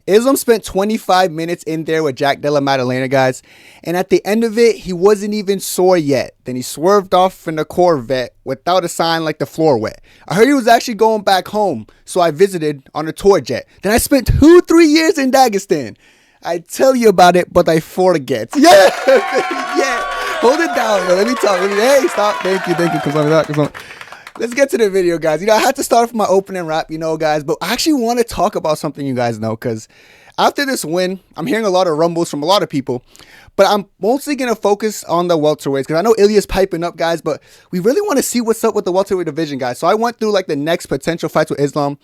Islam spent 25 minutes in there with Jack Della Maddalena, guys. And at the end of it, he wasn't even sore yet. Then he swerved off in the Corvette without a sign like the floor wet. I heard he was actually going back home, so I visited on a tour jet. Then I spent 2-3 years in Dagestan. I tell you about it, but I forget. Yeah, yeah. Hold it down, bro. Let me talk. Hey, stop. Thank you. Let's get to the video, guys. I had to start with my opening rap, guys. But I actually want to talk about something you guys know. Because after this win, I'm hearing a lot of rumbles from a lot of people. But I'm mostly going to focus on the welterweights. Because I know Ilya's piping up, guys. But we really want to see what's up with the welterweight division, guys. So I went through, the next potential fights with Islam.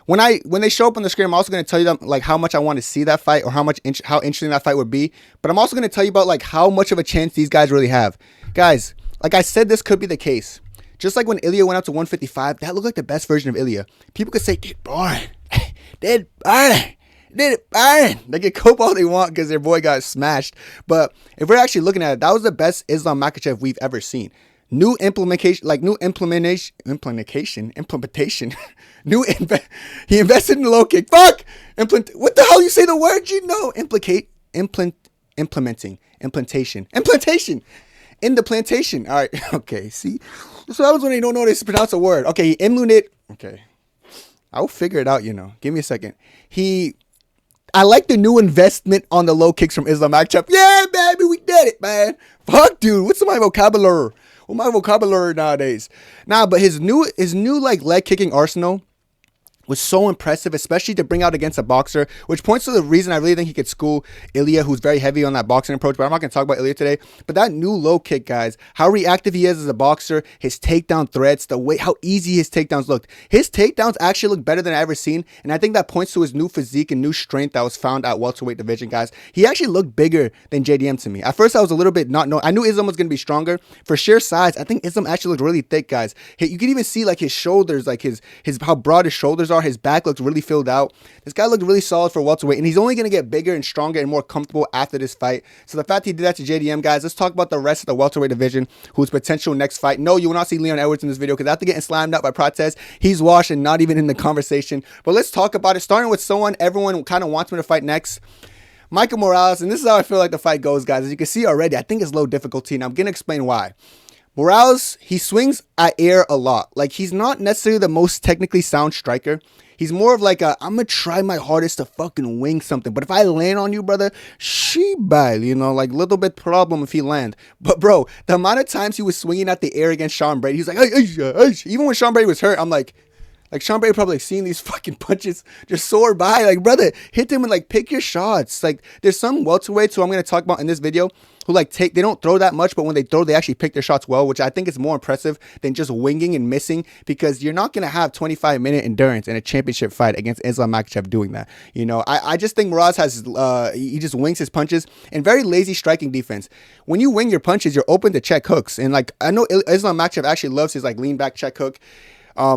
When they show up on the screen, I'm also going to tell you how much I want to see that fight or how interesting that fight would be. But I'm also going to tell you about how much of a chance these guys really have. Guys, like I said, this could be the case. Just like when Ilya went up to 155, that looked like the best version of Ilya. People could say, did boring. Did boring. They can cope all they want because their boy got smashed. But if we're actually looking at it, that was the best Islam Makhachev we've ever seen. He invested in the low kick. Fuck! What the hell you say the word? Implantation. In the plantation. All right. Okay. See? So that was when they don't know how to pronounce a word. Okay. He immunit. Okay. I'll figure it out, Give me a second. I like the new investment on the low kicks from Islam Makhachev. Yeah, baby. We did it, man. Fuck, dude. What's my vocabulary? My vocabulary nowadays. But his new leg kicking arsenal was so impressive, especially to bring out against a boxer, which points to the reason I really think he could school Ilya, who's very heavy on that boxing approach. But I'm not going to talk about Ilya today. But that new low kick, guys, how reactive he is as a boxer, his takedown threats, the way how easy his takedowns looked. His takedowns actually look better than I've ever seen, and I think that points to his new physique and new strength that was found at welterweight division, guys. He actually looked bigger than JDM to me. At first, I was a little bit I knew Islam was going to be stronger. For sheer size, I think Islam actually looked really thick, guys. You can even see his shoulders, his how broad his shoulders are. His back looks really filled out. This guy looked really solid for welterweight, and he's only going to get bigger and stronger and more comfortable after this fight. So the fact he did that to JDM, guys, let's talk about the rest of the welterweight division, whose potential next fight. No, you will not see Leon Edwards in this video because after getting slammed out by Prates, he's washed and not even in the conversation. But let's talk about it, starting with someone everyone kind of wants me to fight next. Michael Morales, and this is how I feel like the fight goes, guys. As you can see already, I think it's low difficulty, and I'm going to explain why. Morales, he swings at air a lot. He's not necessarily the most technically sound striker. He's more of I'm going to try my hardest to fucking wing something. But if I land on you, brother, little bit problem if he land. But, bro, the amount of times he was swinging at the air against Sean Brady, he's like, ay. Even when Sean Brady was hurt, I'm like Sean Brady probably seeing these fucking punches just soar by. Brother, hit him and pick your shots. There's some welterweights who I'm going to talk about in this video who they don't throw that much, but when they throw, they actually pick their shots well, which I think is more impressive than just winging and missing, because you're not going to have 25-minute endurance in a championship fight against Islam Makhachev doing that. I just think Morales has, he just wings his punches and very lazy striking defense. When you wing your punches, you're open to check hooks. And I know Islam Makhachev actually loves his lean back check hook.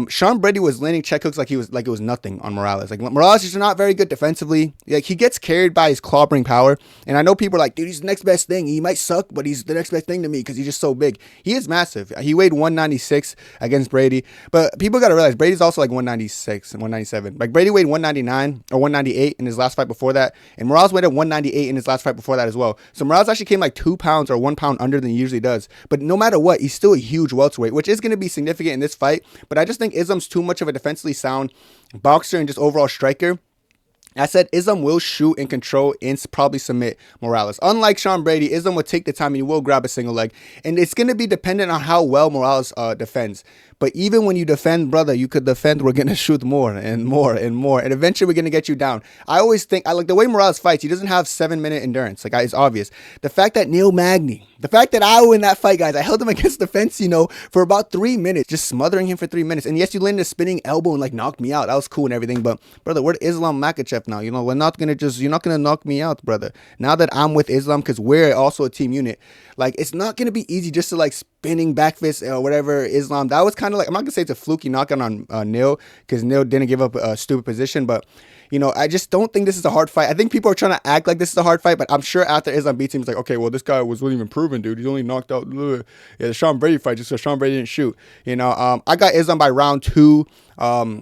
Sean Brady was landing check hooks it was nothing on Morales. Morales is not very good defensively. He gets carried by his clobbering power. And I know people are dude, he's the next best thing. He might suck, but he's the next best thing to me because he's just so big. He is massive. He weighed 196 against Brady. But people got to realize Brady's also 196 and 197. Brady weighed 199 or 198 in his last fight before that. And Morales weighed at 198 in his last fight before that as well. So Morales actually came 2 pounds or 1 pound under than he usually does. But no matter what, he's still a huge welterweight, which is going to be significant in this fight. But I just think Islam's too much of a defensively sound boxer and just overall striker. I said Islam will shoot and control and probably submit Morales. Unlike Sean Brady, Islam will take the time and he will grab a single leg. And it's going to be dependent on how well Morales defends. But even when you defend, brother, you could defend. We're going to shoot more and more and more. And eventually we're going to get you down. I always think, I like the way Morales fights. He doesn't have 7-minute endurance. It's obvious. The fact that the fact that I win that fight, guys, I held him against the fence, for about 3 minutes, just smothering him for 3 minutes. And yes, you landed a spinning elbow and knocked me out. That was cool and everything. But brother, we're Islam Makhachev now. We're not going to you're not going to knock me out, brother. Now that I'm with Islam, because we're also a team unit, it's not going to be easy just to spinning back fist or whatever Islam. That was kind of I'm not going to say it's a fluky knockout on Neil, because Neil didn't give up a stupid position, but I just don't think this is a hard fight. I think people are trying to act like this is a hard fight, but I'm sure after Islam beats him, he's okay, well, this guy wasn't even proven, dude. He's only knocked out the Sean Brady fight just so Sean Brady didn't shoot. I got Islam by round 2.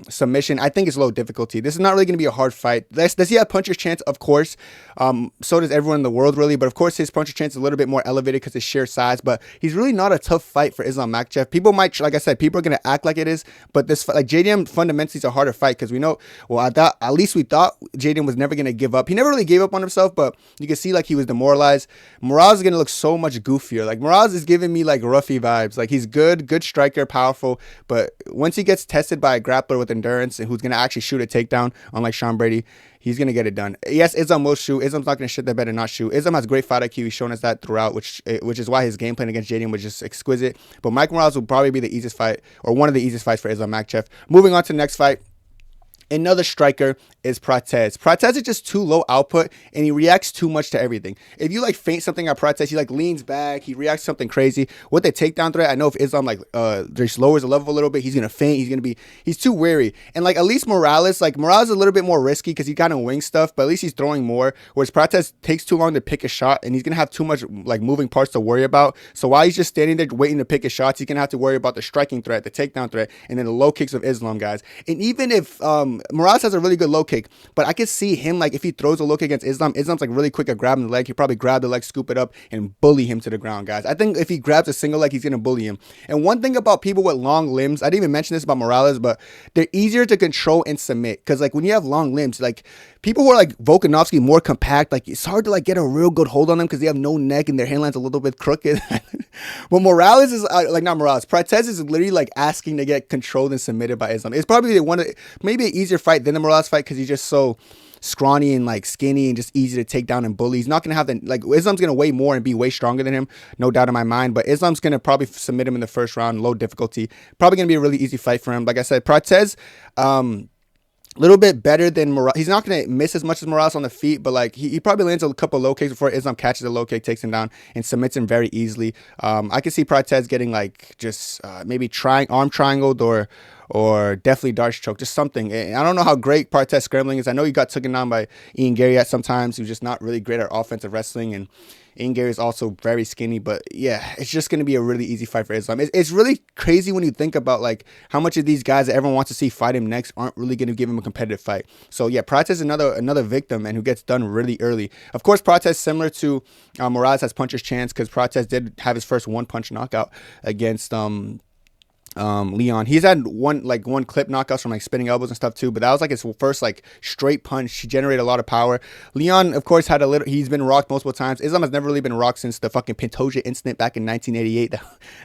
submission. I think it's low difficulty. This is not really going to be a hard fight. Does he have puncher's chance? Of course. So does everyone in the world, really. But of course, his puncher's chance is a little bit more elevated because of sheer size. But he's really not a tough fight for Islam Makhachev. People might, like I said, people are going to act like it is. But this, like JDM, fundamentally is a harder fight because we know, well, at least we thought JDM was never going to give up. He never really gave up on himself, but you can see like he was demoralized. Morales is going to look so much goofier. Like Morales is giving me like Ruffy vibes. Like he's good striker, powerful. But once he gets tested by a grappler with endurance and who's going to actually shoot a takedown, unlike Sean Brady, he's going to get it done. Yes, Islam will shoot. Islam's not going to shit that better not shoot. Islam has great fight IQ. He's shown us that throughout, which is why his game plan against JDM was just exquisite. But Mike Morales will probably be the easiest fight, or one of the easiest fights for Islam Makhachev. Moving on to the next fight. Another striker is Prates. Prates is just too low output, and he reacts too much to everything. If you like feint something at Prates, he like leans back, he reacts to something crazy. With the takedown threat, I know if Islam like just lowers the level a little bit, he's gonna feint. He's too wary. And like at least Morales is a little bit more risky because he kind of wings stuff, but at least he's throwing more. Whereas Prates takes too long to pick a shot, and he's gonna have too much like moving parts to worry about. So while he's just standing there waiting to pick his shots, he's gonna have to worry about the striking threat, the takedown threat, and then the low kicks of Islam, guys. And even if Morales has a really good low kick, but I could see him like if he throws a low kick against Islam's like really quick at grabbing the leg. He'll probably grab the leg, scoop it up, and bully him to the ground, guys. I think if he grabs a single leg, he's gonna bully him. And one thing about people with long limbs, I didn't even mention this about Morales, but they're easier to control and submit because like when you have long limbs, like people who are like Volkanovski, more compact, like it's hard to like get a real good hold on them because they have no neck and their handline's a little bit crooked. But Morales is not Morales. Prates is literally like asking to get controlled and submitted by Islam. It's probably maybe an easier fight than the Morales fight because he's just so scrawny and like skinny and just easy to take down and bully. He's not gonna have Islam's gonna weigh more and be way stronger than him, no doubt in my mind. But Islam's gonna probably submit him in the first round, low difficulty. Probably gonna be a really easy fight for him. Like I said, Prates, a little bit better than Morales. He's not going to miss as much as Morales on the feet, but like he probably lands a couple low kicks before Islam catches a low kick, takes him down, and submits him very easily. I can see Prates getting like just maybe arm triangled or definitely Darce choke, just something. And I don't know how great Prates scrambling is. I know he got taken down by Ian Garry at sometimes. He was just not really great at offensive wrestling, and Ian Garry is also very skinny, but yeah, it's just going to be a really easy fight for Islam. It's really crazy when you think about like how much of these guys that everyone wants to see fight him next aren't really going to give him a competitive fight. So yeah, Prates is another victim and who gets done really early. Of course, Prates similar to Morales has puncher's chance because Prates did have his first one punch knockout against Leon. He's had one clip knockouts from like spinning elbows and stuff too, but that was like his first like straight punch. He generated a lot of power. Leon, of course, he's been rocked multiple times. Islam has never really been rocked since the fucking Pantoja incident back in 1988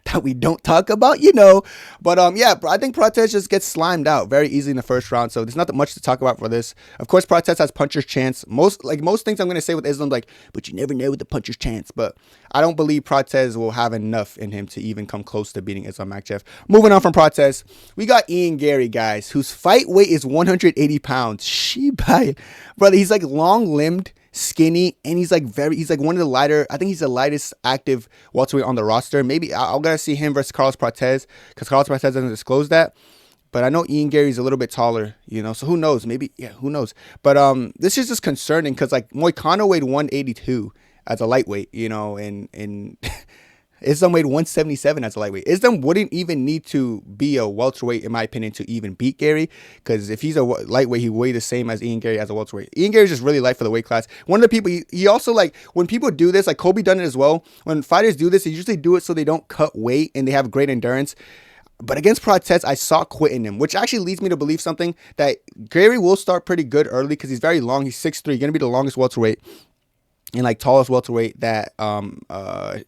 that we don't talk about, you know. But yeah, I think Prates just gets slimed out very easily in the first round, so there's not that much to talk about for this. Of course, Prates has puncher's chance. Most things I'm gonna say with Islam, like, but you never know with the puncher's chance. But I don't believe Prates will have enough in him to even come close to beating Islam Makhachev. Moving on from Prates, we got Ian Garry, guys, whose fight weight is 180 pounds. Brother, he's like long-limbed, skinny, and he's like one of the lighter. I think he's the lightest active welterweight on the roster. Maybe I'll gotta see him versus Carlos Prates because Carlos Prates doesn't disclose that. But I know Ian Garry's a little bit taller, you know, so who knows? Maybe, yeah, who knows? But this is just concerning because like Moicano weighed 182 as a lightweight, you know, and Islam weighed 177 as a lightweight. Islam wouldn't even need to be a welterweight, in my opinion, to even beat Garry. Because if he's a lightweight, he weighed the same as Ian Garry as a welterweight. Ian Garry's just really light for the weight class. One of the people, he also, like, when people do this, like Kobe done it as well. When fighters do this, they usually do it so they don't cut weight and they have great endurance. But against Prates, I saw quit in him, which actually leads me to believe something, that Garry will start pretty good early because he's very long. He's 6'3", going to be the longest welterweight and like tallest welterweight that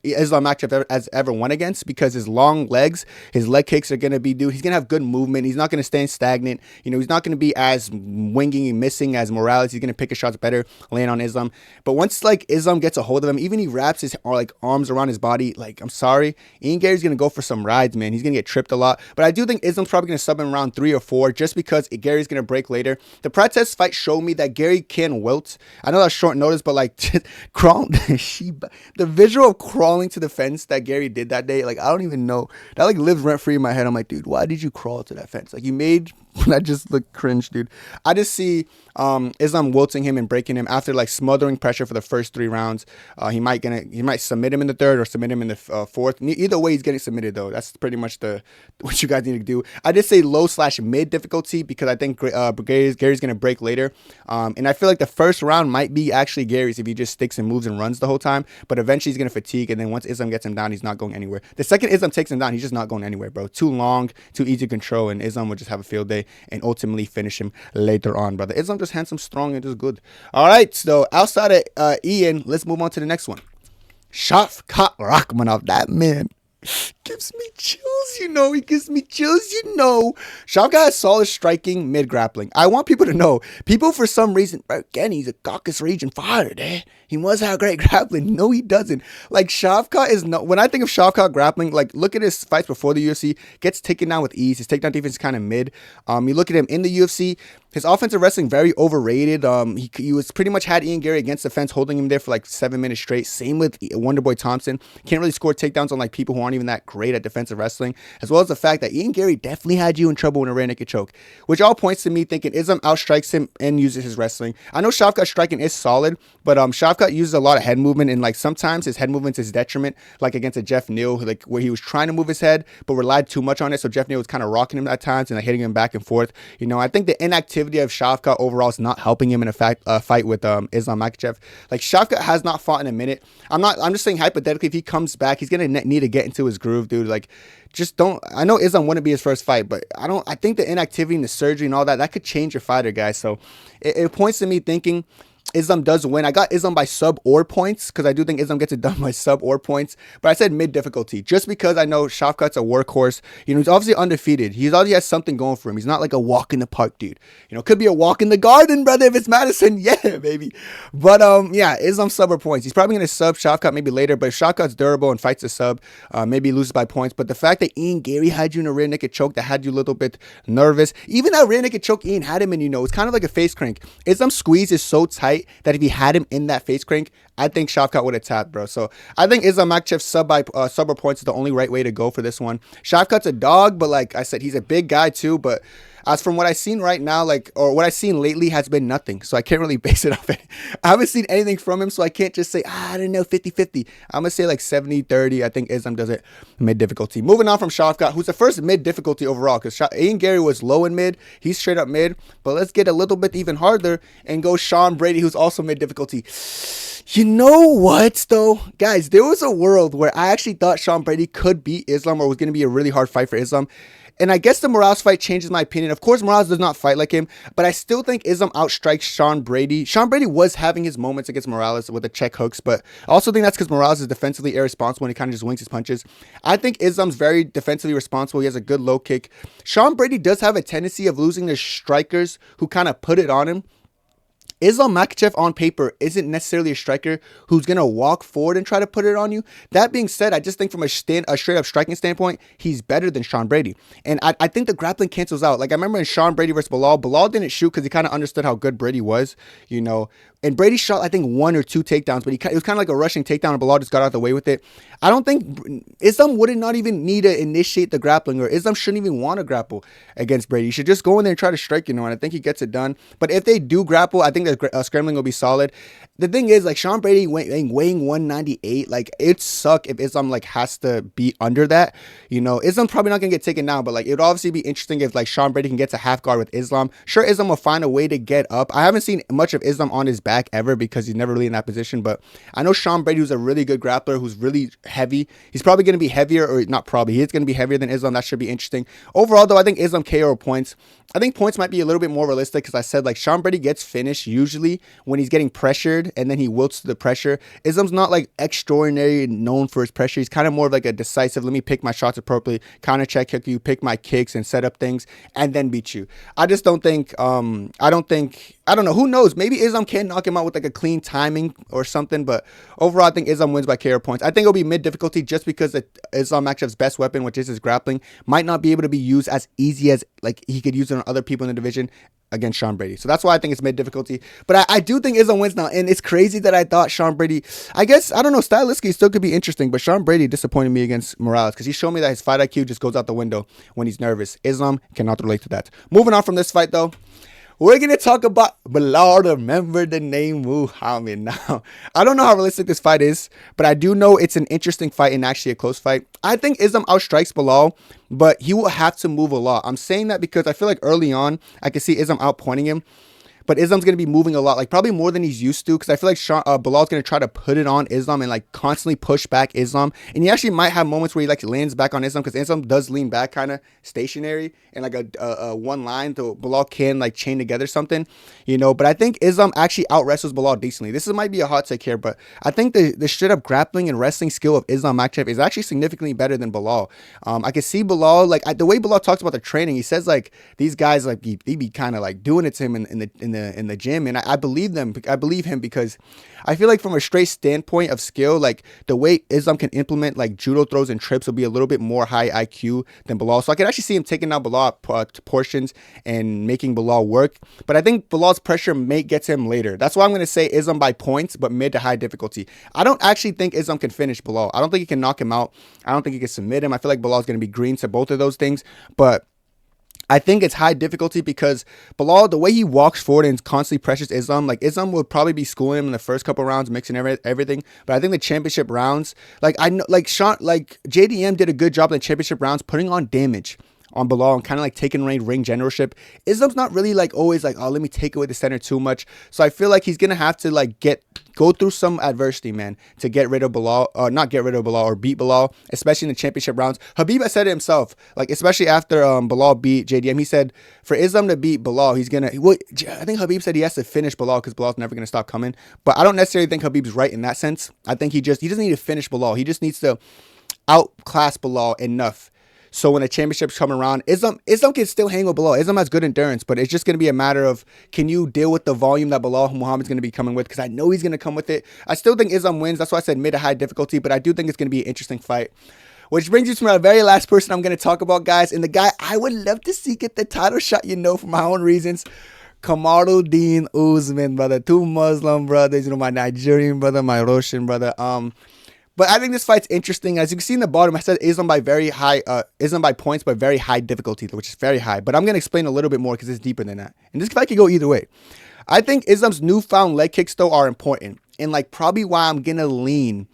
Islam Makhachev has ever won against, because his long legs, his leg kicks are going to be, he's going to have good movement. He's not going to stay stagnant. You know, he's not going to be as winging and missing as Morales. He's going to pick his shots better, land on Islam. But once like Islam gets a hold of him, even he wraps his arms around his body, like, I'm sorry, Ian Garry's going to go for some rides, man. He's going to get tripped a lot. But I do think Islam's probably going to sub him around 3 or 4 just because Garry's going to break later. The Prates fight showed me that Garry can wilt. I know that's short notice, but like the visual of crawling to the fence that Garry did that day, like, I don't even know, that like lives rent free in my head. I'm like, dude, why did you crawl to that fence? Like, you made That just looked cringe, dude. I just see Islam wilting him and breaking him after like smothering pressure for the first 3 rounds. He might submit him in the third or submit him in the fourth. Either way, he's getting submitted though. That's pretty much what you guys need to do. I just say low/mid difficulty because I think Garry's gonna break later. And I feel like the first round might be actually Garry's if he just sticks and moves and runs the whole time. But eventually he's gonna fatigue, and then once Islam gets him down, he's not going anywhere. The second Islam takes him down, he's just not going anywhere, bro. Too long, too easy to control, and Islam will just have a field day and ultimately finish him later on, brother. Islam just handsome, strong, and just good. All right, so outside of Ian, let's move on to the next one. Shavkat Rakhmonov, that man gives me chills, he gives me chills, Shavkat has solid striking, mid-grappling. I want people to know, people for some reason, again, he's a Caucasus region fighter, eh? He must have great grappling. No, he doesn't. Like, Shavkat is no, when I think of Shavkat grappling, like, look at his fights before the UFC, gets taken down with ease. His takedown defense is kind of mid. You look at him in the UFC, his offensive wrestling very overrated. He was pretty much had Ian Garry against the fence, holding him there for like 7 minutes straight. Same with Wonderboy Thompson. Can't really score takedowns on like people who aren't even that great at defensive wrestling. As well as the fact that Ian Garry definitely had you in trouble in a rear naked choke, which all points to me thinking Islam outstrikes him and uses his wrestling. I know Shavkat striking is solid, but Shavkat uses a lot of head movement, and like sometimes his head movement is detriment, like against a Jeff Neal, like where he was trying to move his head but relied too much on it. So Jeff Neal was kind of rocking him at times and like hitting him back and forth. I think the inactivity of Shavkat overall is not helping him in a fight with Islam Makhachev. Like, Shavkat has not fought in a minute. I'm just saying hypothetically, if he comes back, he's gonna need to get into his groove, dude. Like, just don't. I know Islam wouldn't be his first fight, but I think the inactivity and the surgery and all that could change your fighter, guys. So it points to me thinking Islam does win. I got Islam by sub or points because I do think Islam gets it done by sub or points. But I said mid difficulty just because I know Shavkat's a workhorse. He's obviously undefeated. He obviously has something going for him. He's not like a walk in the park dude. Could be a walk in the garden, brother, if it's Madison. Yeah, baby. But yeah, Islam sub or points. He's probably going to sub Shavkat maybe later. But if Shavkat's durable and fights a sub, maybe he loses by points. But the fact that Ian Garry had you in a rear naked choke that had you a little bit nervous. Even that rear naked choke Ian had him in, it's kind of like a face crank. Islam's squeeze is so tight that if he had him in that face crank, I think Shavkat would have tapped, bro. So I think Islam Makhachev sub or points is the only right way to go for this one. Shavkat's a dog, but like I said, he's a big guy too. But as from what I've seen right now, or what I've seen lately, has been nothing. So I can't really base it off it. I haven't seen anything from him, so I can't just say, I don't know, 50-50. I'm going to say like 70-30. I think Islam does it mid-difficulty. Moving on from Shavkat, who's the first mid-difficulty overall, because Ian Garry was low in mid. He's straight up mid. But let's get a little bit even harder and go Sean Brady, who's also mid-difficulty. You know what, though? Guys, there was a world where I actually thought Sean Brady could beat Islam or was going to be a really hard fight for Islam. And I guess the Morales fight changes my opinion. Of course, Morales does not fight like him, but I still think Islam outstrikes Sean Brady. Sean Brady was having his moments against Morales with the check hooks, but I also think that's because Morales is defensively irresponsible and he kind of just wings his punches. I think Islam's very defensively responsible. He has a good low kick. Sean Brady does have a tendency of losing to strikers who kind of put it on him. Islam Makhachev on paper isn't necessarily a striker who's going to walk forward and try to put it on you. That being said, I just think from a straight up striking standpoint, he's better than Sean Brady. And I think the grappling cancels out. Like I remember in Sean Brady versus Belal didn't shoot because he kind of understood how good Brady was, And Brady shot, I think, 1 or 2 takedowns, but it was kind of like a rushing takedown, and Belal just got out of the way with it. I don't think Islam would not even need to initiate the grappling, or Islam shouldn't even want to grapple against Brady. He should just go in there and try to strike, and I think he gets it done. But if they do grapple, I think the scrambling will be solid. The thing is, like, Sean Brady weighing 198, like, it'd suck if Islam, like, has to be under that. Islam's probably not going to get taken down, but, like, it would obviously be interesting if, like, Sean Brady can get to half guard with Islam. Sure, Islam will find a way to get up. I haven't seen much of Islam on his back ever because he's never really in that position, but I know Sean Brady, who's a really good grappler, who's really heavy. He's probably going to be heavier, or not probably, he is going to be heavier than Islam. That should be interesting. Overall, though, I think Islam KO points. I think points might be a little bit more realistic because I said, like, Sean Brady gets finished usually when he's getting pressured and then he wilts to the pressure. Islam's not, like, extraordinary known for his pressure. He's kind of more of, like, a decisive, let me pick my shots appropriately, counter check kick you, pick my kicks and set up things and then beat you. I just don't think, I don't know. Who knows? Maybe Islam can knock him out with, like, a clean timing or something, but overall, I think Islam wins by KO points. I think it'll be mid difficulty just because Islam Makhachev's best weapon, which is his grappling, might not be able to be used as easy as, like, he could use it on other people in the division. against Sean Brady. So that's why I think it's mid difficulty. But I do think Islam wins now. And it's crazy that I thought Sean Brady, I guess, I don't know, stylistically still could be interesting. But Sean Brady disappointed me against Morales because he showed me that his fight IQ just goes out the window when he's nervous. Islam cannot relate to that. Moving on from this fight, though. We're going to talk about Belal. Remember the name Muhammad. Now, I don't know how realistic this fight is, but I do know it's an interesting fight and actually a close fight. I think Islam outstrikes Belal, but he will have to move a lot. I'm saying that because I feel like early on, I can see Islam outpointing him. But Islam's going to be moving a lot, like probably more than he's used to, because I feel like Belal's going to try to put it on Islam and like constantly push back Islam. And he actually might have moments where he like lands back on Islam, because Islam does lean back kind of stationary and like a one line, so Belal can like chain together something, you know. But I think Islam actually out wrestles Belal decently. This might be a hot take here, but I think the straight up grappling and wrestling skill of Islam Makhachev is actually significantly better than Belal. I can see Belal, like the way Belal talks about the training, he says like these guys like they be kind of like doing it to him in the gym, and I believe them. I believe him because I feel like from a straight standpoint of skill, like the way Islam can implement like judo throws and trips will be a little bit more high IQ than Belal. So I can actually see him taking out Belal to portions and making Belal work. But I think Belal's pressure may get to him later. That's why I'm going to say Islam by points, but mid to high difficulty. I don't actually think Islam can finish Belal. I don't think he can knock him out. I don't think he can submit him. I feel like Belal's going to be green to both of those things, but I think it's high difficulty because Belal, the way he walks forward and constantly pressures Islam, like Islam will probably be schooling him in the first couple rounds, mixing everything. But I think the championship rounds, like I know, like JDM did a good job in the championship rounds, putting on damage on Belal and kind of like taking away ring generalship. Islam's not really like always like, oh, let me take away the center too much. So I feel like he's gonna have to like go through some adversity, man, to get rid of Belal, or not get rid of Belal, or beat Belal, especially in the championship rounds. Habib has said it himself, like especially after Belal beat JDM, he said for Islam to beat Belal, he's gonna. I think Habib said he has to finish Belal because Belal's never gonna stop coming. But I don't necessarily think Habib's right in that sense. I think he doesn't need to finish Belal. He just needs to outclass Belal enough. So when the championships come around, Islam can still hang with Belal. Islam has good endurance, but it's just going to be a matter of, can you deal with the volume that Belal Muhammad's going to be coming with? Because I know he's going to come with it. I still think Islam wins. That's why I said mid to high difficulty, but I do think it's going to be an interesting fight. Which brings you to my very last person I'm going to talk about, guys. And the guy I would love to see get the title shot, for my own reasons. Kamaruddin Usman, brother. Two Muslim brothers, my Nigerian brother, my Russian brother. But I think this fight's interesting. As you can see in the bottom, I said Islam by points, but very high difficulty, which is very high. But I'm going to explain a little bit more because it's deeper than that. And this fight could go either way. I think Islam's newfound leg kicks, though, are important. And like probably why I'm going to lean.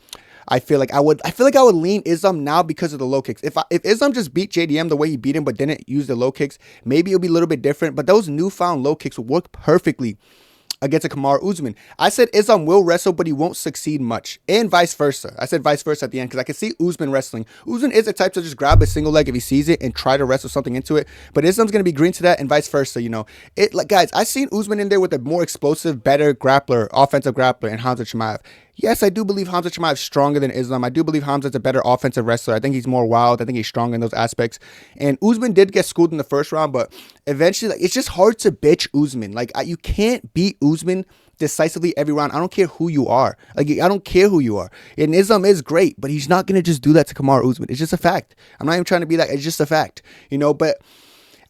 I feel like I would lean Islam now because of the low kicks. If Islam just beat JDM the way he beat him, but didn't use the low kicks, maybe it'll be a little bit different. But those newfound low kicks will work perfectly against a Kamaru Usman. I said Islam will wrestle, but he won't succeed much, and vice versa. I said vice versa at the end because I can see Usman wrestling. Usman is the type to just grab a single leg if he sees it and try to wrestle something into it, but Islam's going to be green to that, and vice versa. Guys, I've seen Usman in there with a more explosive, better grappler, offensive grappler, and Hamza Chimaev. Yes, I do believe Hamza Chimaev is stronger than Islam. I do believe Hamza's a better offensive wrestler. I think he's more wild. I think he's stronger in those aspects. And Usman did get schooled in the first round, but eventually, it's just hard to bitch Usman. You can't beat Usman decisively every round. I don't care who you are. I don't care who you are. And Islam is great, but he's not going to just do that to Kamaru Usman. It's just a fact. I'm not even trying to be that. It's just a fact. But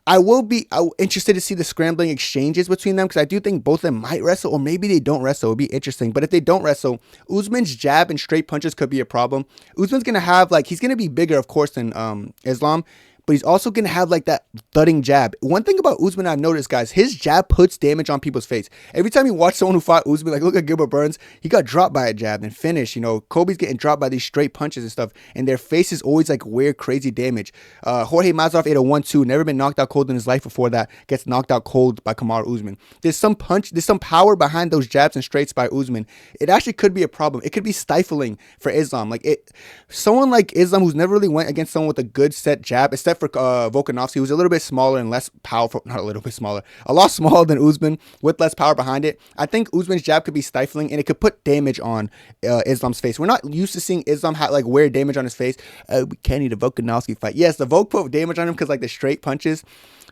I will be interested to see the scrambling exchanges between them because I do think both of them might wrestle, or maybe they don't wrestle. It'll be interesting. But if they don't wrestle, Usman's jab and straight punches could be a problem. Usman's going to have, he's going to be bigger, of course, than Islam. But he's also going to have that thudding jab. One thing about Usman I've noticed, guys, his jab puts damage on people's face. Every time you watch someone who fought Usman, look at Gilbert Burns, he got dropped by a jab and finished. Kobe's getting dropped by these straight punches and stuff, and their face is always weird, crazy damage. Jorge Masvidal ate a 1-2, never been knocked out cold in his life before that, gets knocked out cold by Kamaru Usman. There's some power behind those jabs and straights by Usman. It actually could be a problem. It could be stifling for Islam. Someone like Islam who's never really went against someone with a good set jab, except for Volkanovski, who's a little bit smaller and less powerful, not a little bit smaller, a lot smaller than Usman with less power behind it. I think Usman's jab could be stifling and it could put damage on Islam's face. We're not used to seeing Islam wear damage on his face. We can't need a Volkanovski fight. Yes, the Volk put damage on him because the straight punches.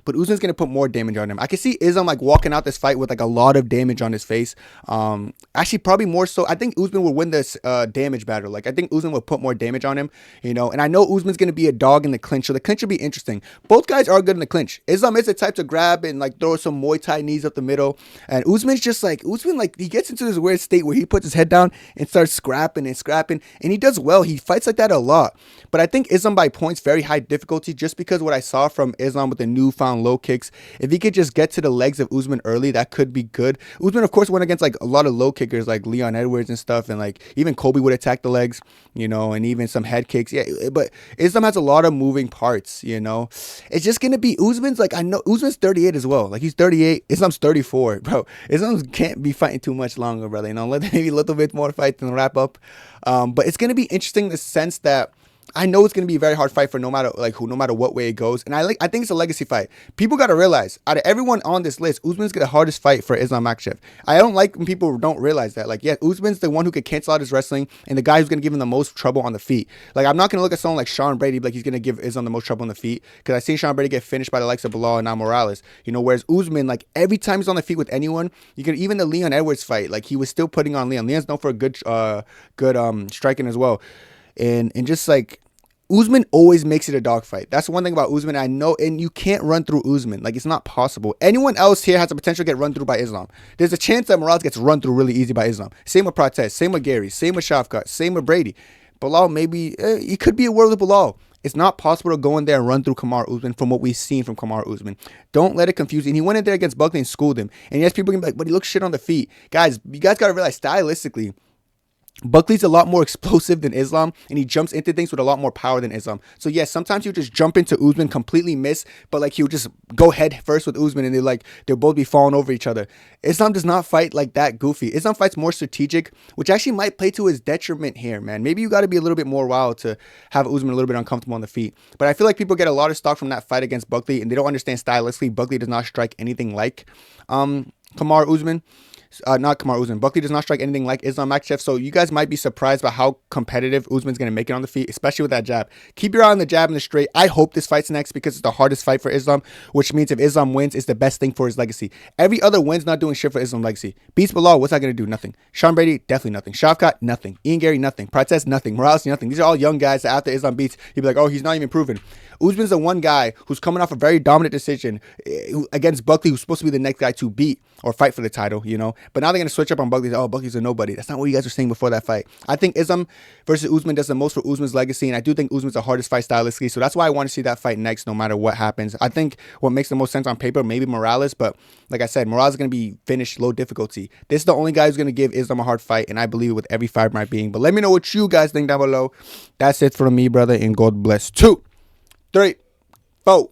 but Usman's gonna put more damage on him. I can see Islam like walking out this fight with like a lot of damage on his face. Actually, probably more so. I think Usman will win this damage battle. Like I think Usman will put more damage on him, you know. And I know Usman's gonna be a dog in the clinch, so the clinch will be interesting. Both guys are good in the clinch. Islam is the type to grab and like throw some Muay Thai knees up the middle, and Usman's just like he gets into this weird state where he puts his head down and starts scrapping, and he does well. He fights like that a lot. But I think Islam by points, very high difficulty, just because what I saw from Islam with the newfound low kicks. If he could just get to the legs of Usman early, that could be good. Usman, of course, went against like a lot of low kickers like Leon Edwards and stuff, and like even Kobe would attack the legs, you know, and even some head kicks. Yeah, but Islam has a lot of moving parts, you know. It's just gonna be Usman's like, I know Usman's 38 as well. Like he's 38, Islam's 34, bro. Islam can't be fighting too much longer, brother. You know, maybe a little bit more fight than wrap up. But it's gonna be interesting in the sense that I know it's gonna be a very hard fight for no matter what way it goes, and I think it's a legacy fight. People gotta realize, out of everyone on this list, Usman's got the hardest fight for Islam Makhachev. I don't like when people don't realize that. Like, yeah, Usman's the one who could cancel out his wrestling and the guy who's gonna give him the most trouble on the feet. Like, I'm not gonna look at someone like Sean Brady like he's gonna give Islam the most trouble on the feet, because I've seen Sean Brady get finished by the likes of Belal and now Morales. You know, whereas Usman, like every time he's on the feet with anyone, you can even the Leon Edwards fight, like he was still putting on Leon. Leon's known for a good striking as well, and just like. Usman always makes it a dogfight. That's one thing about Usman. I know, and you can't run through Usman. Like, it's not possible. Anyone else here has the potential to get run through by Islam. There's a chance that Morales gets run through really easy by Islam. Same with Prates, same with Garry, same with Shavkat, same with Brady. Belal, maybe, he could be a world of Belal. It's not possible to go in there and run through Kamaru Usman from what we've seen from Kamaru Usman. Don't let it confuse you. And he went in there against Buckley and schooled him. And yes, people can be like, but he looks shit on the feet. Guys, you guys got to realize, stylistically, Buckley's a lot more explosive than Islam, and he jumps into things with a lot more power than Islam. So yes, sometimes you just jump into Usman, completely miss, but like he'll just go head first with Usman, and they'll both be falling over each other. Islam does not fight like that goofy. Islam fights more strategic, which actually might play to his detriment here, man. Maybe you got to be a little bit more wild to have Usman a little bit uncomfortable on the feet. But I feel like people get a lot of stock from that fight against Buckley, and they don't understand stylistically. Buckley does not strike anything like Kamaru Usman. Not Kamaru Usman. Buckley does not strike anything like Islam Makhachev, so you guys might be surprised by how competitive Usman's going to make it on the feet, especially with that jab. Keep your eye on the jab and the straight. I hope this fight's next because it's the hardest fight for Islam, which means if Islam wins, it's the best thing for his legacy. Every other win's not doing shit for Islam's legacy. Beats Belal, what's that going to do? Nothing. Sean Brady, definitely nothing. Shavkat, nothing. Ian Garry, nothing. Prates, nothing. Morales, nothing. These are all young guys that after Islam beats, you'll be like, oh, he's not even proven. Usman's the one guy who's coming off a very dominant decision against Buckley, who's supposed to be the next guy to beat or fight for the title, you know. But now they're going to switch up on Buckley. Oh, Buckley's a nobody. That's not what you guys were saying before that fight. I think Islam versus Usman does the most for Usman's legacy, and I do think Usman's the hardest fight stylistically, so that's why I want to see that fight next no matter what happens. I think what makes the most sense on paper, maybe Morales, but like I said, Morales is going to be finished low difficulty. This is the only guy who's going to give Islam a hard fight, and I believe it with every fiber of my being. But let me know what you guys think down below. That's it from me, brother, and God bless. 2, 3, 4.